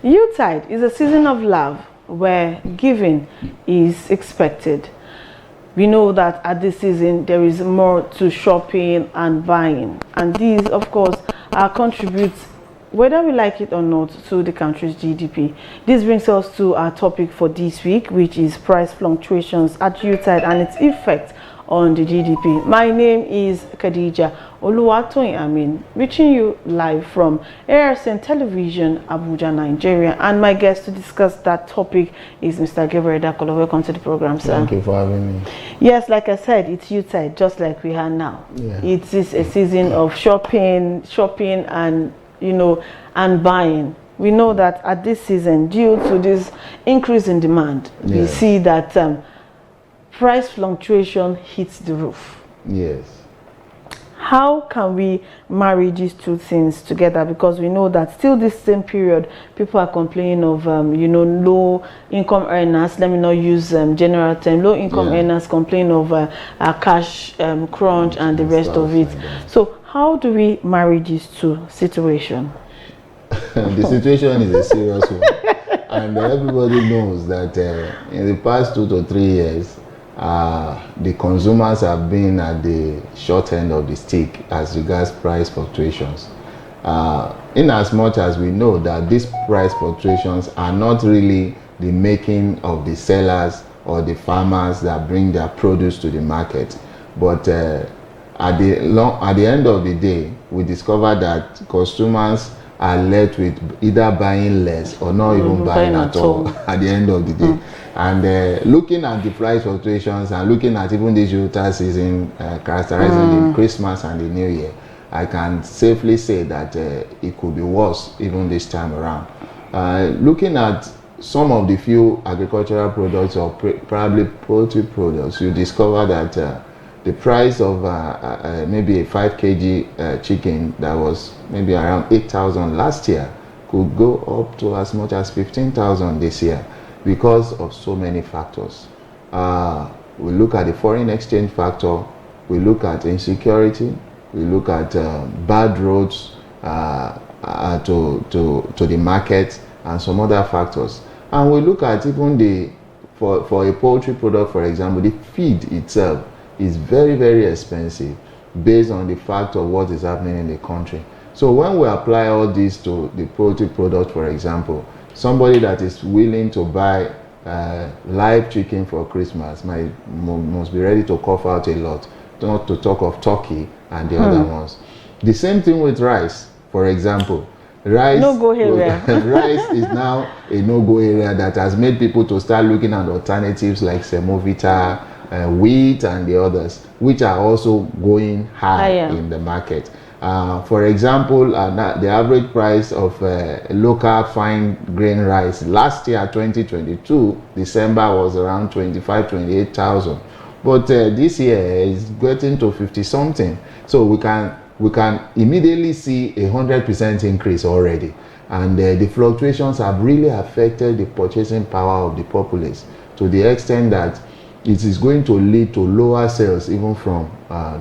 Yuletide is a season of love where giving is expected. We know that at this season there is more to shopping and buying, and these, of course, contribute, whether we like it or not, to the country's GDP. This brings us to our topic for this week, which is price fluctuations at Yuletide and its effect on the GDP. My name is Khadija Oluwatoyin Amin, reaching you live from ARSN Television, Abuja, Nigeria. And my guest to discuss that topic is Mr. Gabriel Dakolo. Welcome to the program, sir. Thank you for having me. Yes, like I said, it's Yuletide, just like we are now. Yeah. It is a season of shopping and, and buying. We know that at this season, due to this increase in demand, we see that price fluctuation hits the roof. Yes. How can we marry these two things together? Because we know that still this same period, people are complaining of, low income earners. Let me not use general term. Low income earners complain of a cash crunch and the rest of it. Like, so how do we marry these two situations? The situation is a serious one. And everybody knows that in the past 2 to 3 years, the consumers have been at the short end of the stick as regards price fluctuations. In as much as we know that these price fluctuations are not really the making of the sellers or the farmers that bring their produce to the market, but at the end of the day, we discover that consumers are left with either buying less or not even buying at all at the end of the day. And looking at the price fluctuations and looking at even this Yuletide season characterizing the Christmas and the New Year, I can safely say that it could be worse even this time around. Looking at some of the few agricultural products or probably poultry products, you discover that the price of maybe a 5 kg chicken that was maybe around 8,000 last year could go up to as much as 15,000 this year because of so many factors. We look at the foreign exchange factor, we look at insecurity, we look at bad roads to the market and some other factors. And we look at even for a poultry product, for example, the feed itself is very, very expensive based on the fact of what is happening in the country. So when we apply all this to the poultry product, for example, somebody that is willing to buy live chicken for Christmas must be ready to cough out a lot, not to talk of turkey and the other ones. The same thing with rice, for example. Rice, no-go area. Rice is now a no-go area that has made people to start looking at alternatives like semovita, wheat and the others, which are also going higher in the market. For example, the average price of local fine grain rice last year, 2022, December, was around 28,000. But this year is getting to 50 something. So we can immediately see 100% increase already. And the fluctuations have really affected the purchasing power of the populace to the extent that it is going to lead to lower sales even from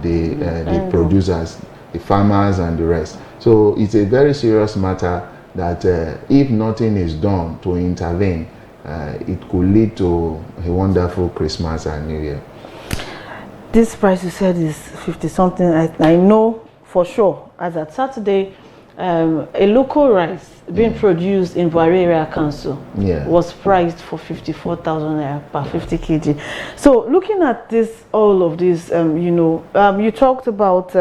the producers, the farmers and the rest. So it's a very serious matter that if nothing is done to intervene, it could lead to a wonderful Christmas and New Year. This price you said is 50 something. I know for sure as at Saturday, a local rice being produced in Buhari Area Council was priced for 54,000 naira per 50 kg. So looking at this, all of this, you talked about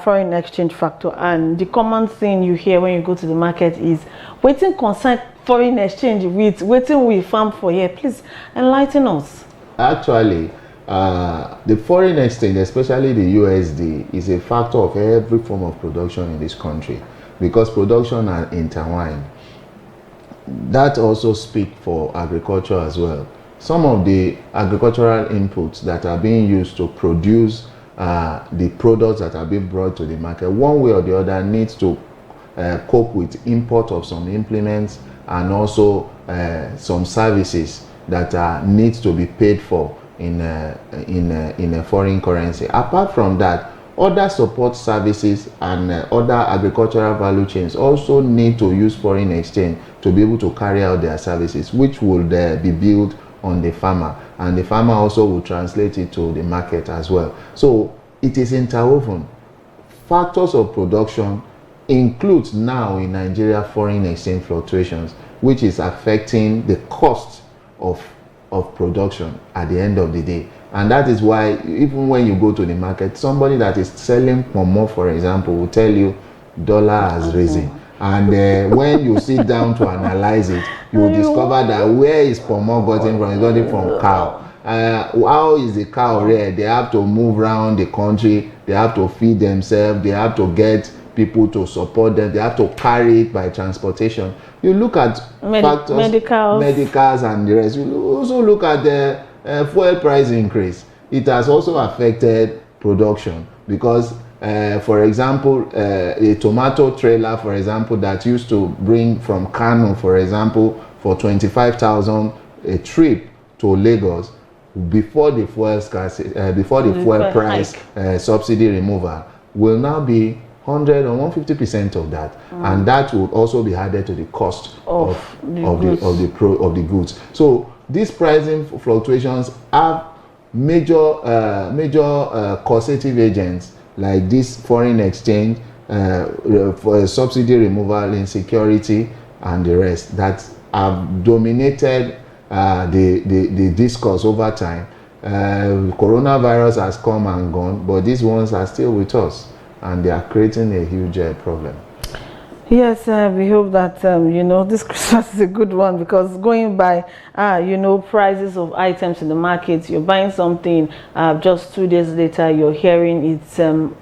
foreign exchange factor, and the common thing you hear when you go to the market is waiting concern foreign exchange with waiting we farm for here. Please enlighten us. Actually, the foreign exchange, especially the USD, is a factor of every form of production in this country because production are intertwined. That also speaks for agriculture as well. Some of the agricultural inputs that are being used to produce the products that are being brought to the market, one way or the other, needs to cope with import of some implements and also some services that needs to be paid for in a foreign currency. Apart from that, other support services and other agricultural value chains also need to use foreign exchange to be able to carry out their services, which will be built on the farmer, and the farmer also will translate it to the market as well. So it is interwoven. Factors of production includes now in Nigeria foreign exchange fluctuations, which is affecting the cost of production at the end of the day. And that is why even when you go to the market, somebody that is selling pomo, for example, will tell you dollar has risen. And when you sit down to analyze it, you will discover that where is pomo gotten from? It's gotten from cow. How is the cow reared? They have to move around the country, they have to feed themselves, they have to get people to support them, they have to carry it by transportation. You look at factors, medicals and the rest. You also look at the fuel price increase. It has also affected production because for example, a tomato trailer, for example, that used to bring from Kano, for example, for 25,000 a trip to Lagos, before the fuel scarcity, before the fuel price subsidy removal, will now be 100 or 150% of that, and that would also be added to the cost of the goods. So these pricing fluctuations have major causative agents like this foreign exchange, for subsidy removal, insecurity, and the rest that have dominated the discourse over time. Coronavirus has come and gone, but these ones are still with us, and they are creating a huge problem. Yes, we hope that this Christmas is a good one, because going by prices of items in the market, you're buying something, just 2 days later you're hearing it's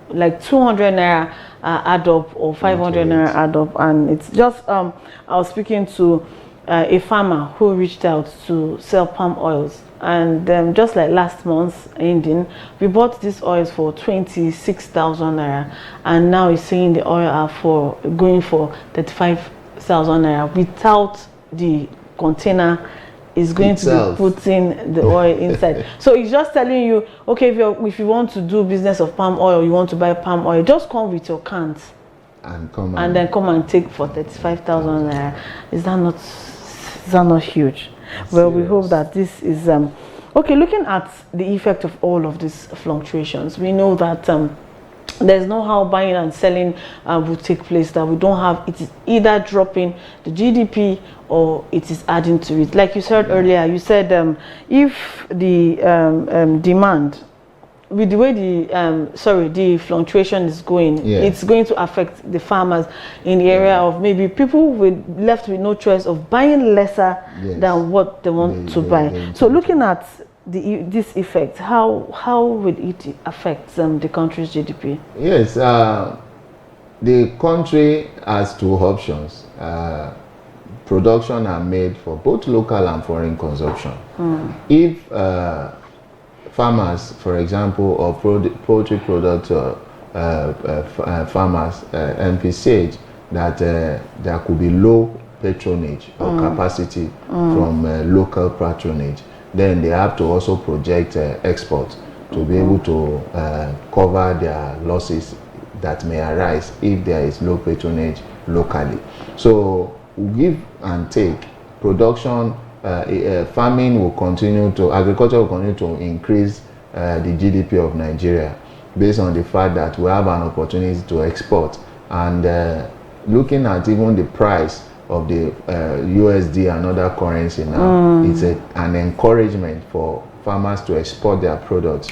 like 200 naira add up or 500 naira add up, and it's just I was speaking to a farmer who reached out to sell palm oils, and just like last month's ending, we bought these oils for 26,000 naira, and now he's saying the oil are going for 35,000 naira without the container is going to be putting the oil inside. So he's just telling you, okay, if you want to do business of palm oil, you want to buy palm oil, just come with your cans and then come and take for 35,000 naira. Is that not huge? Well, we hope that this is okay. Looking at the effect of all of these fluctuations, we know that there's no how buying and selling will take place that we don't have. It is either dropping the GDP or it is adding to it. Like you said earlier, you said if the demand, with the way the fluctuation is going, it's going to affect the farmers in the area of maybe people left with no choice of buying lesser than what they want to buy. So looking at this effect, how would it affect the country's GDP? Yes, the country has two options. Production are made for both local and foreign consumption. If farmers, for example, or poultry product farmers envisage that there could be low patronage or capacity from local patronage, then they have to also project export to be able to cover their losses that may arise if there is low patronage locally. So give and take. Production, farming will continue to, agriculture will continue to increase the GDP of Nigeria based on the fact that we have an opportunity to export. And looking at even the price of the USD and other currency now, it's an encouragement for farmers to export their products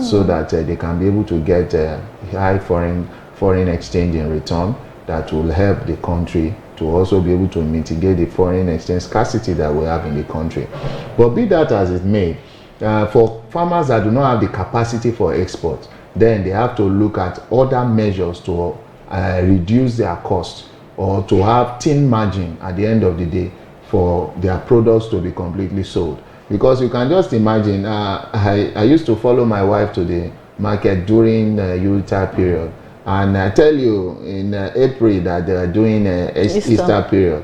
so that they can be able to get high foreign exchange in return that will help the country to also be able to mitigate the foreign exchange scarcity that we have in the country. But be that as it may, for farmers that do not have the capacity for export, then they have to look at other measures to reduce their cost or to have thin margin at the end of the day for their products to be completely sold. Because you can just imagine, I used to follow my wife to the market during the Yuletide period. And I tell you, in April that they are doing Easter period.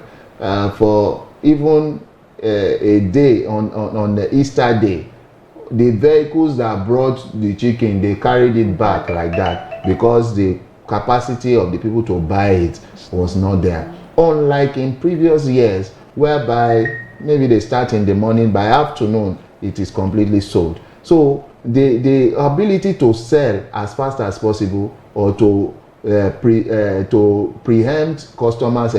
For even a day on the Easter day, the vehicles that brought the chicken, they carried it back like that because the capacity of the people to buy it was not there. Unlike in previous years, whereby maybe they start in the morning, by afternoon it is completely sold. So the ability to sell as fast as possible or to preempt consumers'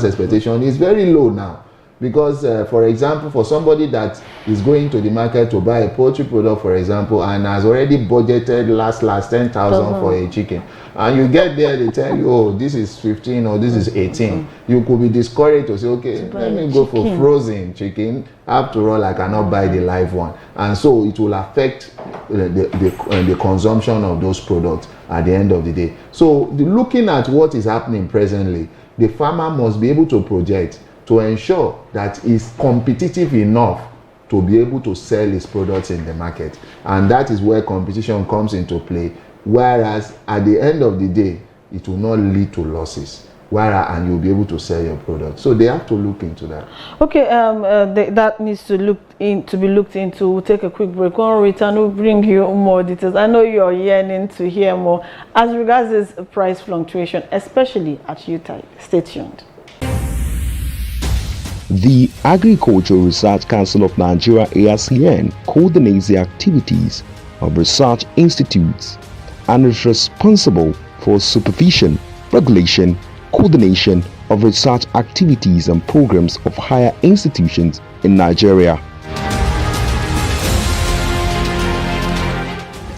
expectation is very low now. Because, for example, for somebody that is going to the market to buy a poultry product, for example, and has already budgeted last 10,000 for a chicken, and you get there, they tell you, oh, this is 15 or this is 18. You could be discouraged to say, okay, let me go for frozen chicken. After all, I cannot buy the live one, and so it will affect the consumption of those products at the end of the day. So, looking at what is happening presently, the farmer must be able to project to ensure that is competitive enough to be able to sell his products in the market. And that is where competition comes into play, whereas at the end of the day, it will not lead to losses, and you'll be able to sell your product. So they have to look into that. Okay, that needs to be looked into. We'll take a quick break. When we return, we'll bring you more details. I know you're yearning to hear more as regards this price fluctuation, especially at Yuletide. Stay tuned. The Agricultural Research Council of Nigeria (ARCN) coordinates the activities of research institutes and is responsible for supervision, regulation, coordination of research activities and programs of higher institutions in Nigeria.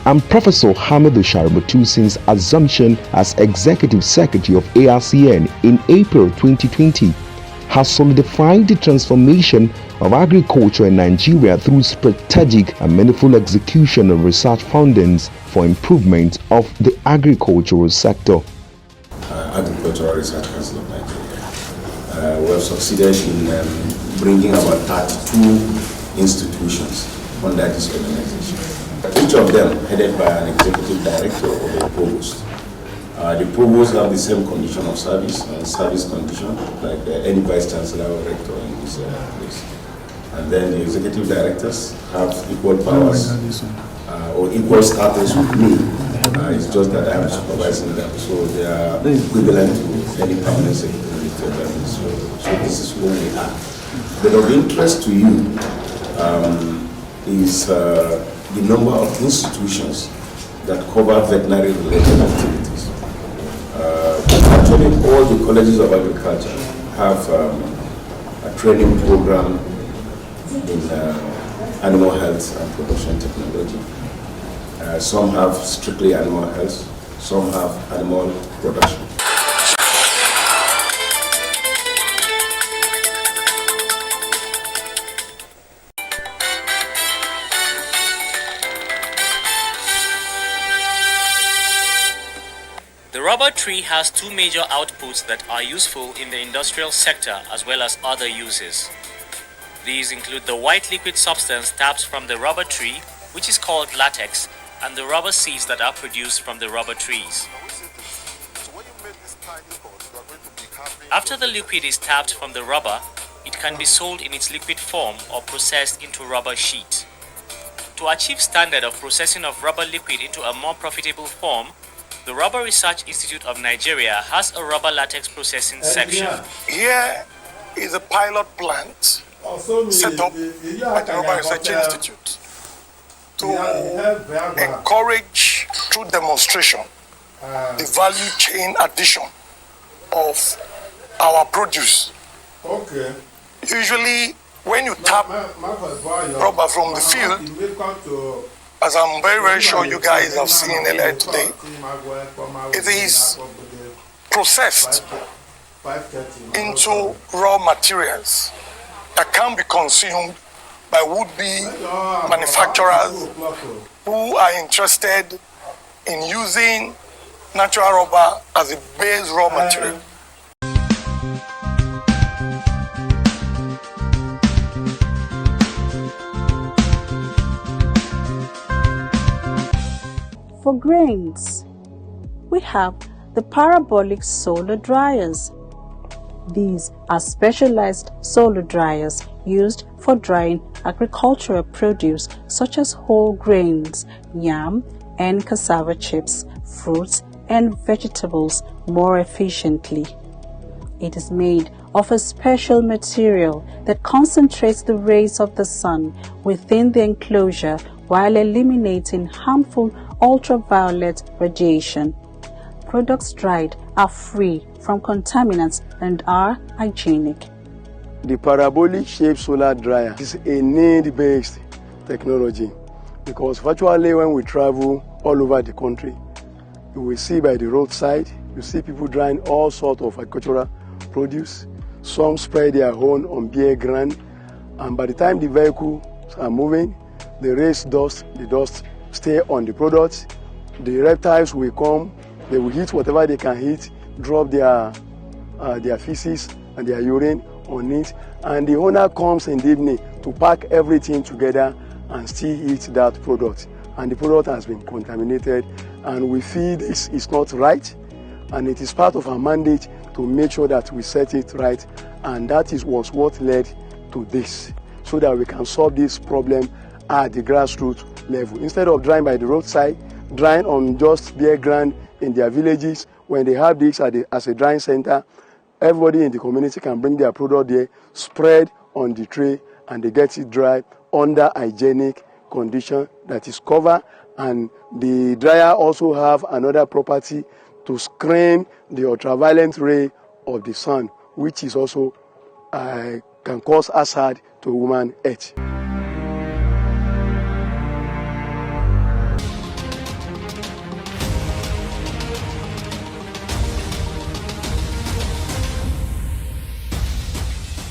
And Professor Hamidou Shaributu, since assumption as Executive Secretary of ARCN in April 2020, has solidified the transformation of agriculture in Nigeria through strategic and meaningful execution of research findings for improvement of the agricultural sector. Agricultural Research Council of Nigeria. We have succeeded in bringing about 32 institutions under this organization. Each of them headed by an executive director or a provost. The provost have the same condition of service and service condition like any vice chancellor or rector in this place. And then the executive directors have equal powers or equal status with me. It's just that I am supervising them, so they are equivalent to any permanent secretary. So this is where we are. But of interest to you is the number of institutions that cover veterinary-related activities. Actually, all the colleges of agriculture have a training program in animal health and production technology. Some have strictly animal health, some have animal production. The rubber tree has two major outputs that are useful in the industrial sector as well as other uses. These include the white liquid substance tapped from the rubber tree, which is called latex, and the rubber seeds that are produced from the rubber trees. After the liquid is tapped from the rubber, it can be sold in its liquid form or processed into rubber sheet. To achieve standard of processing of rubber liquid into a more profitable form, the Rubber Research Institute of Nigeria has a rubber latex processing section. Here is a pilot plant set up by the Rubber Research Institute to encourage through demonstration the value chain addition of our produce. Okay. Usually, when you tap rubber from the field, as I'm very, very sure you guys have seen earlier today, it is processed into raw materials that can be consumed by would-be manufacturers who are interested in using natural rubber as a base raw material. For grains, we have the parabolic solar dryers. These are specialized solar dryers used for drying agricultural produce such as whole grains, yam and cassava chips, fruits and vegetables more efficiently. It is made of a special material that concentrates the rays of the sun within the enclosure while eliminating harmful ultraviolet radiation. Products dried are free from contaminants and are hygienic. The parabolic shaped solar dryer is a need-based technology because virtually when we travel all over the country, you will see by the roadside, you see people drying all sorts of agricultural produce. Some spread their own on bare ground, and by the time the vehicles are moving, the dust stay on the products. The reptiles will come, they will eat whatever they can eat, drop their feces and their urine on it, and the owner comes in the evening to pack everything together and still eat that product. And the product has been contaminated, and we feel this is not right, and it is part of our mandate to make sure that we set it right, and that was what led to this, so that we can solve this problem at the grassroots level. Instead of drying by the roadside, drying on just bare ground in their villages, when they have this as a drying center, everybody in the community can bring their product there, spread on the tray, and they get it dry under hygienic condition that is covered. And the dryer also have another property to screen the ultraviolet ray of the sun, which is also can cause hazard to human health.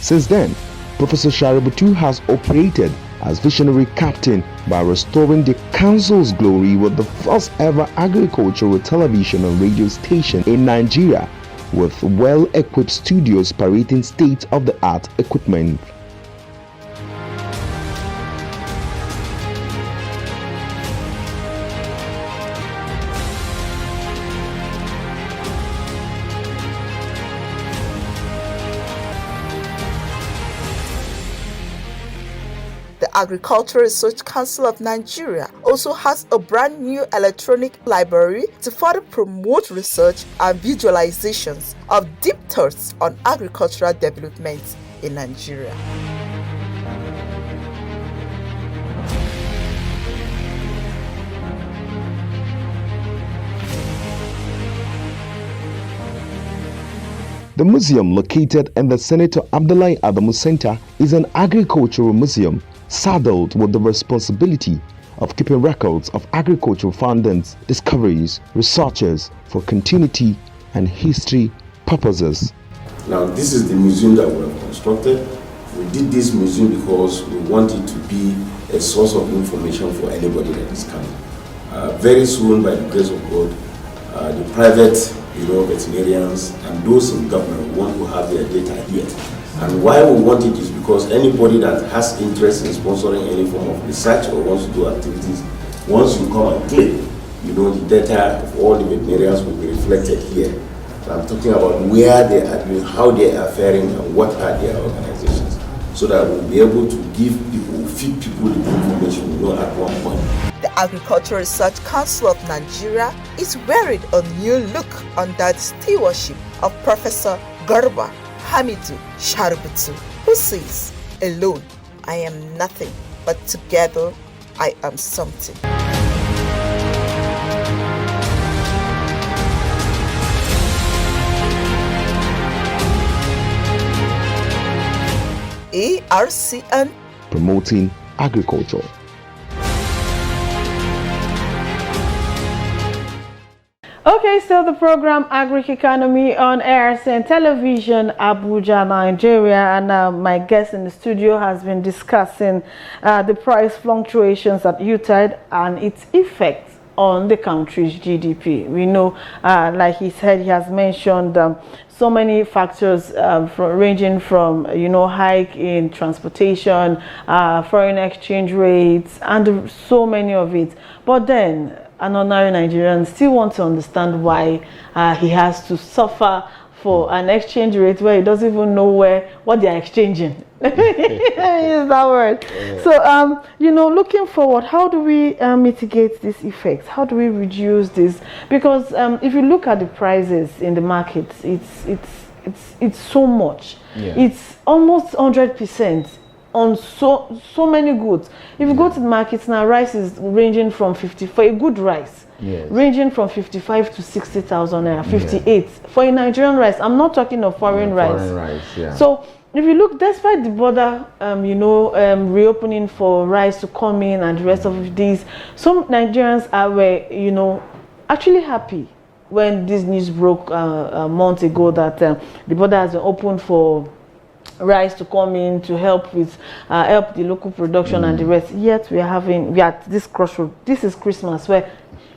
Since then, Professor Shaributu has operated as visionary captain by restoring the council's glory with the first ever agricultural television and radio station in Nigeria, with well-equipped studios parading state-of-the-art equipment. The Agricultural Research Council of Nigeria also has a brand new electronic library to further promote research and visualizations of deep thoughts on agricultural development in Nigeria. The museum, located in the Senator Abdullahi Adamu Center, is an agricultural museum saddled with the responsibility of keeping records of agricultural findings, discoveries, researches for continuity and history purposes. Now, this is the museum that we have constructed. We did this museum because we want it to be a source of information for anybody that is coming. Very soon, by the grace of God, the private veterinarians and those in government want to have their data here. And why we want it is because anybody that has interest in sponsoring any form of research or wants to do activities, once you come and click, the data of all the veterinarians will be reflected here. So I'm talking about where they are, how they are faring, and what are their organizations, so that we'll be able to give people, feed people the information at one point. The Agricultural Research Council of Nigeria is wearing a new look under the stewardship of Professor Garba Hamidu Shaributu, who says, "Alone I am nothing, but together I am something." ARCN, promoting agriculture. Okay, so the program Agric Economy on ARCN Television, Abuja, Nigeria, and my guest in the studio has been discussing the price fluctuations at Yuletide and its effects on the country's GDP. We know, like he said, he has mentioned so many factors ranging from, hike in transportation, foreign exchange rates, and so many of it. But then, an ordinary Nigerian still wants to understand why he has to suffer for an exchange rate where he doesn't even know what they are exchanging. Use that word. Yeah. So, you know, looking forward, how do we mitigate these effects? How do we reduce this? Because if you look at the prices in the market, it's so much. Yeah. It's almost 100% on so many goods. If you go to the markets now, rice is ranging from 50 for a good rice. Yes. Ranging from 55 to 60,000 naira, 58 for a Nigerian rice. I'm not talking of foreign rice. Foreign rice, yeah. So if you look, despite the border, reopening for rice to come in and the rest of these, some Nigerians were, actually happy when this news broke a month ago that the border has been opened for rice to come in to help with help the local production and the rest. Yet we are at this crossroad. This is Christmas where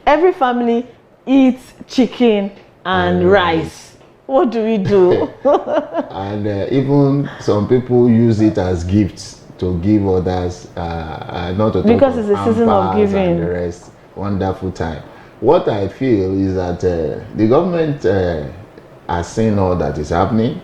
every family eats chicken and rice. What do we do? And even some people use it as gifts to give others, not to because it's a season of giving. And the rest. Wonderful time. What I feel is that the government has seen all that is happening.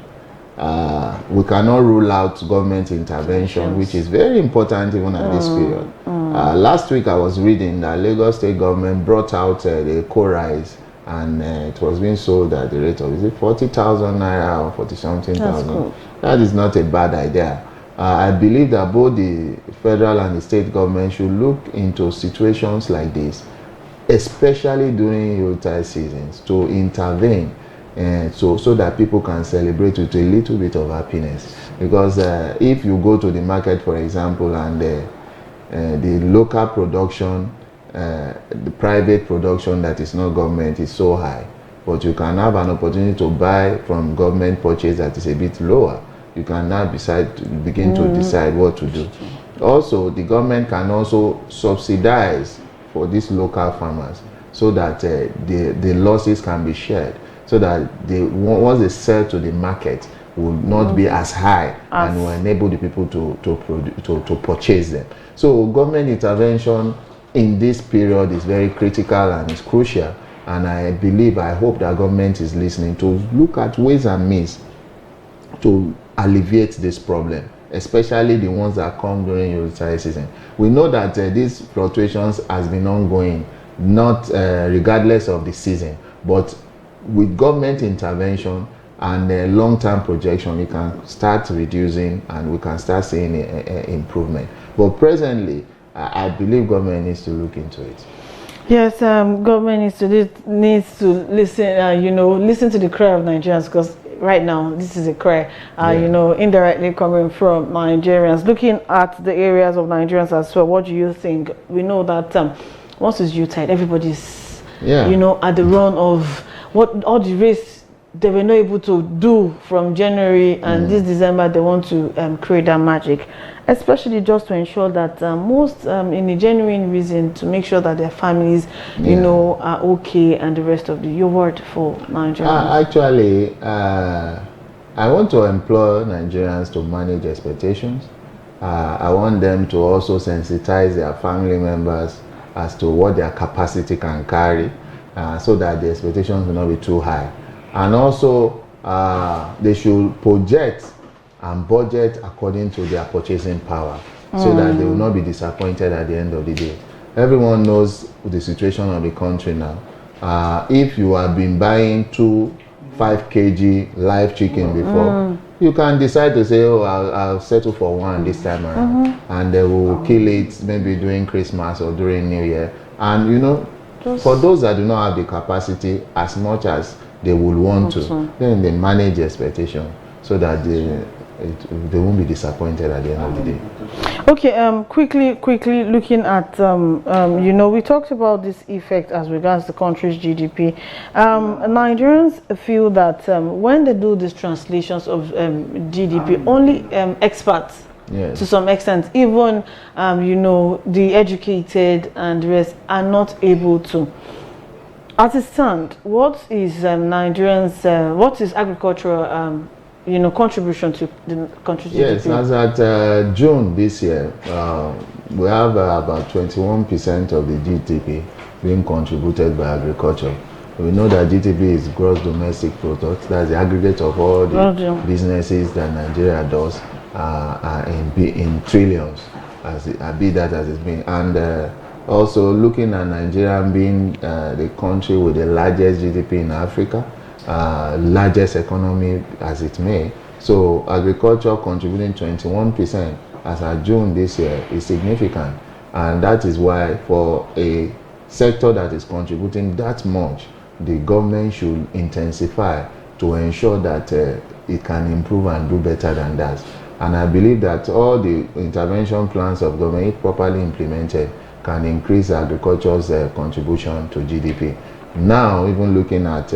We cannot rule out government intervention, which is very important even at this period. Last week I was reading that Lagos State government brought out the co-rice, and it was being sold at the rate of, is it 40,000 naira or 40-something thousand? That is not a bad idea. I believe that both the federal and the state government should look into situations like this, especially during Yuletide seasons, to intervene so that people can celebrate with a little bit of happiness. Because if you go to the market, for example, and the local production, the private production that is not government is so high, but you can have an opportunity to buy from government purchase that is a bit lower. You can now begin to decide what to do. Also, the government can also subsidize for these local farmers so that the losses can be shared, so that once they sell to the market will not be as high and will enable the people to purchase them. So government intervention in this period is very critical and is crucial, and I hope that government is listening to look at ways and means to alleviate this problem, especially the ones that come during Yuletide season. We know that these fluctuations has been ongoing, not regardless of the season, but with government intervention and long-term projection, we can start reducing and we can start seeing improvement. But presently, I believe government needs to look into it. Yes, government needs to listen. Listen to the cry of Nigerians, because right now this is a cry, indirectly coming from Nigerians. Looking at the areas of Nigerians as well, what do you think? We know that once it's Yuletide, everybody's at the run of what all the race they were not able to do from January, and this December they want to create that magic, especially just to ensure that most in a genuine reason to make sure that their families are okay, and the rest of your word for Nigerians. Actually, I want to implore Nigerians to manage expectations. I want them to also sensitize their family members as to what their capacity can carry, so that the expectations will not be too high. And also, they should project and budget according to their purchasing power, so that they will not be disappointed at the end of the day. Everyone knows the situation of the country now. If you have been buying 5 kg live chicken before, you can decide to say, oh, I'll settle for one this time around, and they will kill it maybe during Christmas or during New Year. And for those that do not have the capacity as much as they would want to, then they manage the expectation so that they won't be disappointed at the end of the day. Okay, quickly looking at we talked about this effect as regards the country's GDP. Nigerians feel that when they do these translations of GDP, only experts, to some extent, even the educated and the rest, are not able to. As it stands, what is Nigerians? What is agricultural contribution to the country's GDP? Yes, as at June this year, we have about 21% of the GDP being contributed by agriculture. We know that GDP is gross domestic product. That's the aggregate of all the businesses that Nigeria does. in trillions, be that as it's been. And also looking at Nigeria being the country with the largest GDP in Africa, largest economy as it may. So agriculture contributing 21% as of June this year is significant. And that is why for a sector that is contributing that much, the government should intensify to ensure that it can improve and do better than that. And I believe that all the intervention plans of government, if properly implemented, can increase agriculture's contribution to GDP. Now, even looking at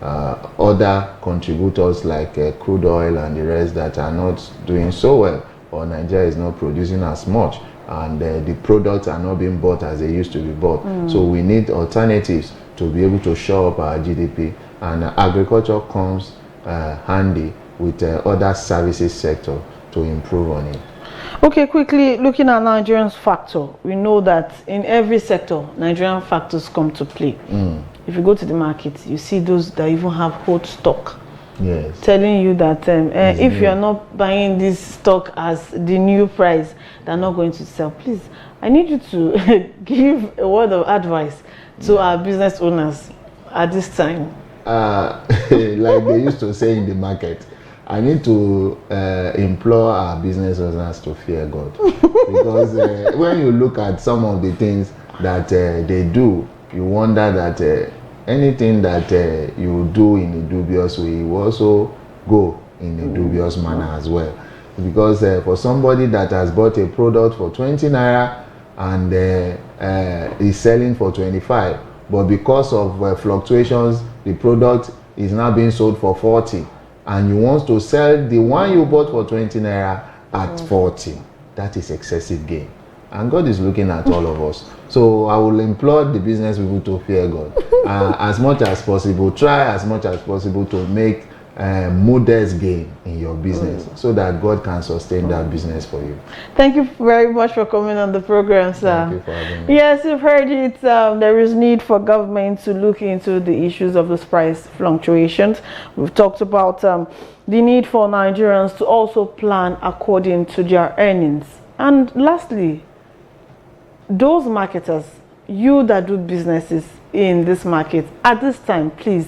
other contributors like crude oil and the rest that are not doing so well, or Nigeria is not producing as much, and the products are not being bought as they used to be bought. So we need alternatives to be able to show up our GDP, and agriculture comes handy with other services sector to improve on it. Okay, quickly looking at Nigerians factor, we know that in every sector, Nigerian factors come to play. If you go to the market, you see those that even have hot stock. Yes. Telling you that if you are not buying this stock as the new price, they're not going to sell. Please, I need you to give a word of advice to our business owners at this time. Like they used to say in the market, I need to implore our business owners to fear God. Because when you look at some of the things that they do, you wonder that anything that you do in a dubious way will also go in a dubious manner as well. Because for somebody that has bought a product for 20 naira and is selling for 25, but because of fluctuations, the product is now being sold for 40, and you want to sell the one you bought for 20 naira at 40, that is excessive gain. And God is looking at all of us. So I will implore the business people to fear God. As much as possible, try as much as possible to make modest gain in your business so that God can sustain that business for you. Thank you very much for coming on the program, sir. Thank you for having me. Yes, you've heard it. There is need for government to look into the issues of those price fluctuations. We've talked about the need for Nigerians to also plan according to their earnings. And lastly, those marketers, you that do businesses in this market, at this time, please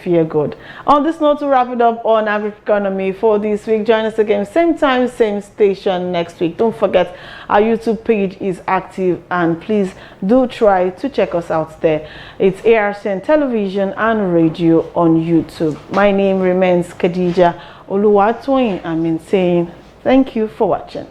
fear God. On this note, to wrap it up on Agric Economy for this week. Join us again, same time, same station next week. Don't forget, our YouTube page is active, and please do try to check us out there. It's ARCN Television and Radio on YouTube. My name remains Khadija Oluwatoyin. I'm saying thank you for watching.